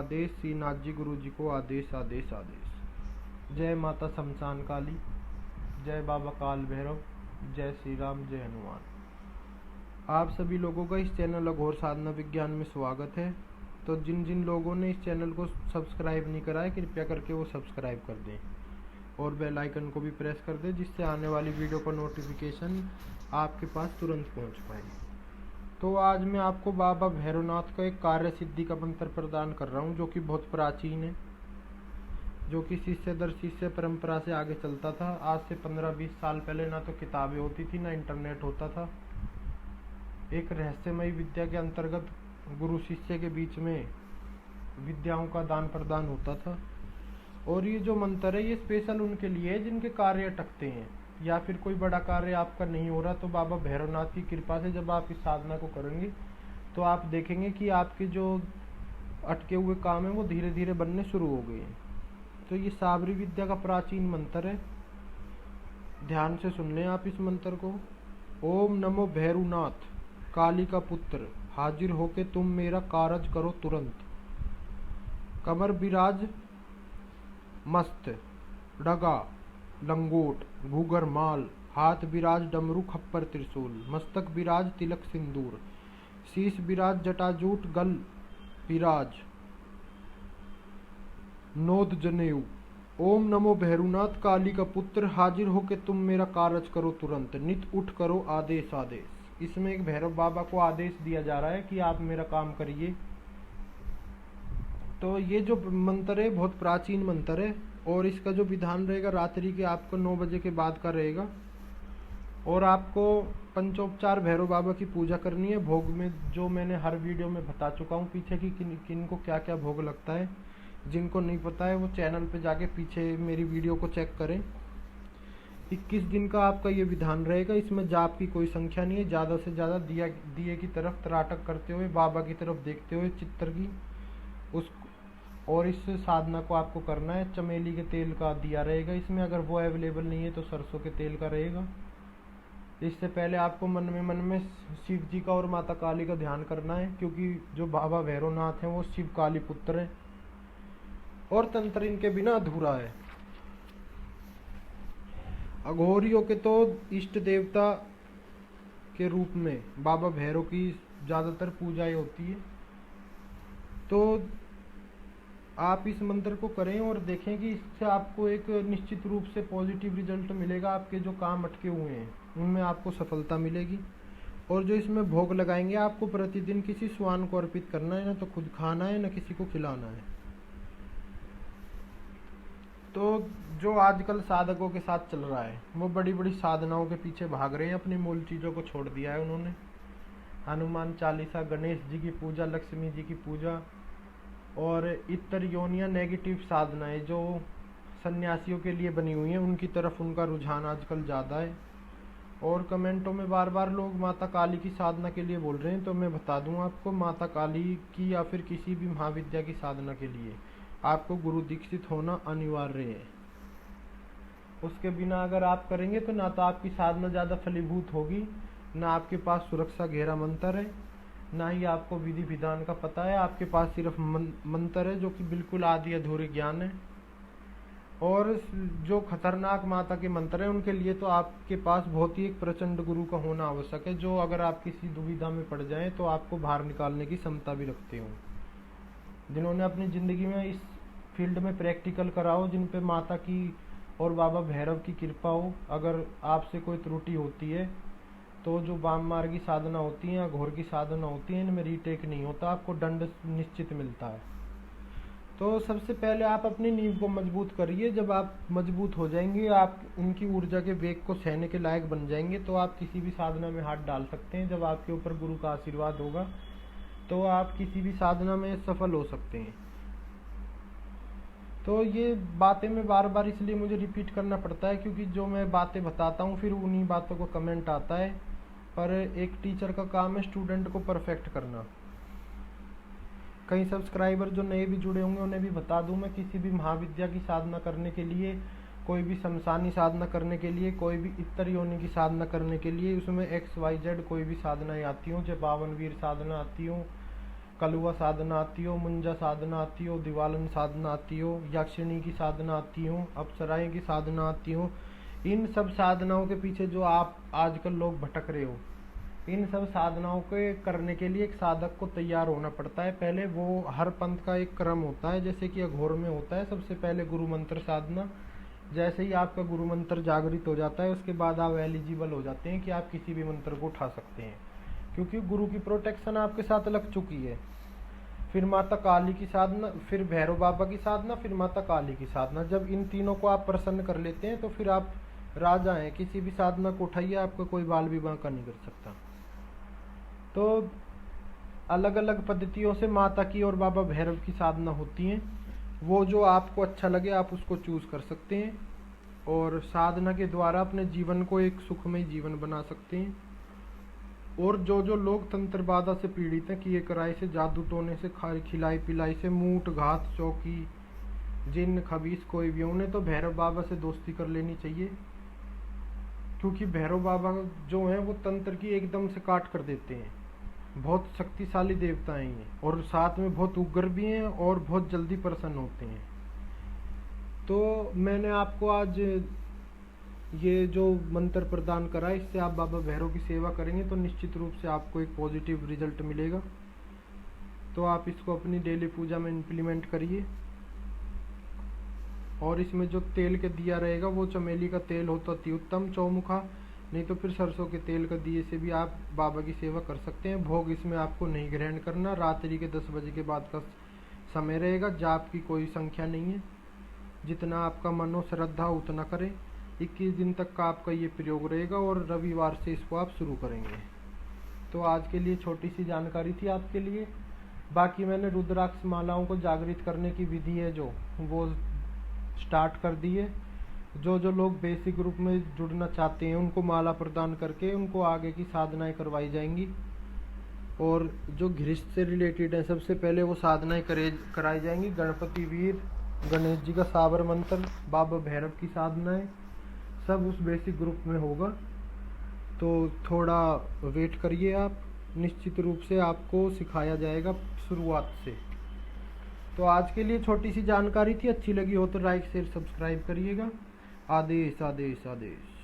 आदेश, श्रीनाथ जी गुरु जी को आदेश आदेश आदेश। जय माता शमशान काली, जय बाबा काल भैरव, जय श्री राम, जय हनुमान। आप सभी लोगों का इस चैनल अघोर साधना विज्ञान में स्वागत है। तो जिन जिन लोगों ने इस चैनल को सब्सक्राइब नहीं करा है, कृपया करके वो सब्सक्राइब कर दें और बेल आइकन को भी प्रेस कर दें, जिससे आने वाली वीडियो का नोटिफिकेशन आपके पास तुरंत पहुंच पाए। तो आज मैं आपको बाबा भैरवनाथ का एक कार्य सिद्धि का मंत्र प्रदान कर रहा हूं, जो कि बहुत प्राचीन है, जो कि शिष्य दर शिष्य परंपरा से आगे चलता था। आज से 15-20 साल पहले ना तो किताबें होती थी, ना इंटरनेट होता था। एक रहस्यमयी विद्या के अंतर्गत गुरु शिष्य के बीच में विद्याओं का दान प्रदान होता था। और ये जो मंत्र है, ये स्पेशल उनके लिए है जिनके कार्य अटकते हैं, या फिर कोई बड़ा कार्य आपका नहीं हो रहा, तो बाबा भैरवनाथ की कृपा से जब आप इस साधना को करेंगे तो आप देखेंगे कि आपके जो अटके हुए काम है वो धीरे धीरे बनने शुरू हो गए हैं। तो ये साबरी विद्या का प्राचीन मंत्र है। ध्यान से सुन लें आप इस मंत्र को। ओम नमो भैरवनाथ, काली का पुत्र, हाजिर होके तुम मेरा कारज करो तुरंत। कमर बिराज मस्त, डगा लंगोट घूगर माल, हाथ बिराज डमरू खप्पर त्रिशूल, मस्तक बिराज तिलक सिंदूर, शीश बिराज जटाजूट, गल बिराज नोद जनेऊ। ओम नमो भैरवनाथ, काली का पुत्र, हाजिर होके तुम मेरा कारज करो तुरंत, नित उठ करो आदेश आदेश। इसमें एक भैरव बाबा को आदेश दिया जा रहा है कि आप मेरा काम करिए। तो ये जो मंत्र है बहुत प्राचीन मंत्र है, और इसका जो विधान रहेगा रात्रि के आपको 9 बजे के बाद का रहेगा। और आपको पंचोपचार भैरव बाबा की पूजा करनी है। भोग में जो मैंने हर वीडियो में बता चुका हूँ पीछे की किन को क्या क्या भोग लगता है। जिनको नहीं पता है वो चैनल पे जाके पीछे मेरी वीडियो को चेक करें। 21 दिन का आपका ये विधान रहेगा। इसमें जाप की कोई संख्या नहीं है। ज़्यादा से ज़्यादा दिए की तरफ तराटक करते हुए, बाबा की तरफ देखते हुए चित्र की उस, और इस साधना को आपको करना है। चमेली के तेल का दिया रहेगा इसमें, अगर वो अवेलेबल नहीं है तो सरसों के तेल का रहेगा। इससे पहले आपको मन में शिव जी का और माता काली का ध्यान करना है, क्योंकि जो बाबा भैरवनाथ हैं वो शिव काली पुत्र हैं और तंत्र इनके बिना अधूरा है। अघोरियों के तो इष्ट देवता के रूप में बाबा भैरव की ज़्यादातर पूजाएं होती है। तो आप इस मंत्र को करें और देखें कि इससे आपको एक निश्चित रूप से पॉजिटिव रिजल्ट मिलेगा। आपके जो काम अटके हुए हैं उनमें आपको सफलता मिलेगी। और जो इसमें भोग लगाएंगे, आपको प्रतिदिन किसी स्वान को अर्पित करना है, ना तो खुद खाना है ना किसी को खिलाना है। तो जो आजकल साधकों के साथ चल रहा है, वो बड़ी बड़ी साधनाओं के पीछे भाग रहे हैं, अपनी मूल चीज़ों को छोड़ दिया है उन्होंने। हनुमान चालीसा, गणेश जी की पूजा, लक्ष्मी जी की पूजा और इतर योनिया नेगेटिव साधनाएं जो सन्यासियों के लिए बनी हुई हैं, उनकी तरफ उनका रुझान आजकल ज़्यादा है। और कमेंटों में बार बार लोग माता काली की साधना के लिए बोल रहे हैं, तो मैं बता दूं आपको, माता काली की या फिर किसी भी महाविद्या की साधना के लिए आपको गुरु दीक्षित होना अनिवार्य है। उसके बिना अगर आप करेंगे तो ना तो आपकी साधना ज़्यादा फलीभूत होगी, ना आपके पास सुरक्षा घेरा मंत्र है, ना ही आपको विधि विधान का पता है। आपके पास सिर्फ मंत्र है जो कि बिल्कुल आदि अधूरे ज्ञान है। और जो खतरनाक माता के मंत्र हैं उनके लिए तो आपके पास बहुत ही एक प्रचंड गुरु का होना आवश्यक है, जो अगर आप किसी दुविधा में पड़ जाएं तो आपको बाहर निकालने की क्षमता भी रखते हो, जिन्होंने अपनी ज़िंदगी में इस फील्ड में प्रैक्टिकल करा हो, जिन पे माता की और बाबा भैरव की कृपा हो। अगर आपसे कोई त्रुटि होती है तो जो वाम मार्गी साधना होती है, घोर की साधना होती है, इनमें रीटेक नहीं होता, आपको दंड निश्चित मिलता है। तो सबसे पहले आप अपनी नींव को मजबूत करिए। जब आप मजबूत हो जाएंगे, आप उनकी ऊर्जा के वेग को सहने के लायक बन जाएंगे, तो आप किसी भी साधना में हाथ डाल सकते हैं। जब आपके ऊपर गुरु का आशीर्वाद होगा तो आप किसी भी साधना में सफल हो सकते हैं। तो ये बातें मैं बार बार इसलिए मुझे रिपीट करना पड़ता है, क्योंकि जो मैं बातें बताता हूँ फिर उन्हीं बातों को कमेंट आता है। पर एक टीचर का काम है स्टूडेंट को परफेक्ट करना। कई सब्सक्राइबर जो नए भी जुड़े होंगे उन्हें भी बता दूं, मैं किसी भी महाविद्या की साधना करने के लिए, कोई भी शमशानी साधना करने के लिए, कोई भी इतर योनि की साधना करने के लिए, उसमें XYZ कोई भी साधनाएं आती हों, चाहे 52 वीर साधना आती हों कलुआ साधना आती हो, मुंजा साधना आती हो, दिवालन साधना आती हो, यक्षिणी की साधना आती हो, अप्सराएं की साधना आती हो, इन सब साधनाओं के पीछे जो आप आजकल लोग भटक रहे हो, इन सब साधनाओं के करने के लिए एक साधक को तैयार होना पड़ता है। पहले वो हर पंथ का एक क्रम होता है, जैसे कि अघोर में होता है सबसे पहले गुरु मंत्र साधना। जैसे ही आपका गुरु मंत्र जागृत हो जाता है उसके बाद आप एलिजिबल हो जाते हैं कि आप किसी भी मंत्र को उठा सकते हैं, क्योंकि गुरु की प्रोटेक्शन आपके साथ लग चुकी है। फिर माता काली की साधना, फिर भैरव बाबा की साधना, फिर माता काली की साधना। जब इन तीनों को आप प्रसन्न कर लेते हैं तो फिर आप राजा हैं, किसी भी साधना को उठाइए, आपको कोई बाल विवाह का नहीं कर सकता। तो अलग अलग पद्धतियों से माता की और बाबा भैरव की साधना होती हैं, वो जो आपको अच्छा लगे आप उसको चूज कर सकते हैं और साधना के द्वारा अपने जीवन को एक सुखमय जीवन बना सकते हैं। और जो जो लोग तंत्र बाधा से पीड़ित हैं, किए कराए से, जादू टोने से, खिलाई पिलाई से, मूठ घात चौकी, जिन खबीस कोई भी, उन्हें तो भैरव बाबा से दोस्ती कर लेनी चाहिए, क्योंकि भैरव बाबा जो हैं वो तंत्र की एकदम से काट कर देते हैं। बहुत शक्तिशाली देवता हैं ये, और साथ में बहुत उग्र भी हैं और बहुत जल्दी प्रसन्न होते हैं। तो मैंने आपको आज ये जो मंत्र प्रदान करा है, इससे आप बाबा भैरव की सेवा करेंगे तो निश्चित रूप से आपको एक पॉजिटिव रिजल्ट मिलेगा। तो आप इसको अपनी डेली पूजा में इम्प्लीमेंट करिए। और इसमें जो तेल के दिया रहेगा वो चमेली का तेल हो तो अति उत्तम, चौमुखा, नहीं तो फिर सरसों के तेल का दिए से भी आप बाबा की सेवा कर सकते हैं। भोग इसमें आपको नहीं ग्रहण करना, रात्रि के 10 बजे के बाद का समय रहेगा। जाप की कोई संख्या नहीं है, जितना आपका मनो श्रद्धा उतना करें। 21 दिन तक का आपका ये प्रयोग रहेगा और रविवार से इसको आप शुरू करेंगे। तो आज के लिए छोटी सी जानकारी थी आपके लिए। बाकी मैंने रुद्राक्ष मालाओं को जागृत करने की विधि है जो वो स्टार्ट कर दी है। जो जो लोग बेसिक ग्रुप में जुड़ना चाहते हैं उनको माला प्रदान करके उनको आगे की साधनाएं करवाई जाएंगी। और जो गृहस्थ से रिलेटेड है सबसे पहले वो साधनाएं कराई जाएंगी। गणपति वीर, गणेश जी का साबर मंत्र, बाबा भैरव की साधनाएं, सब उस बेसिक ग्रुप में होगा। तो थोड़ा वेट करिए आप, निश्चित रूप से आपको सिखाया जाएगा शुरुआत से। तो आज के लिए छोटी सी जानकारी थी, अच्छी लगी हो तो लाइक शेयर सब्सक्राइब करिएगा। आदेश आदेश आदेश।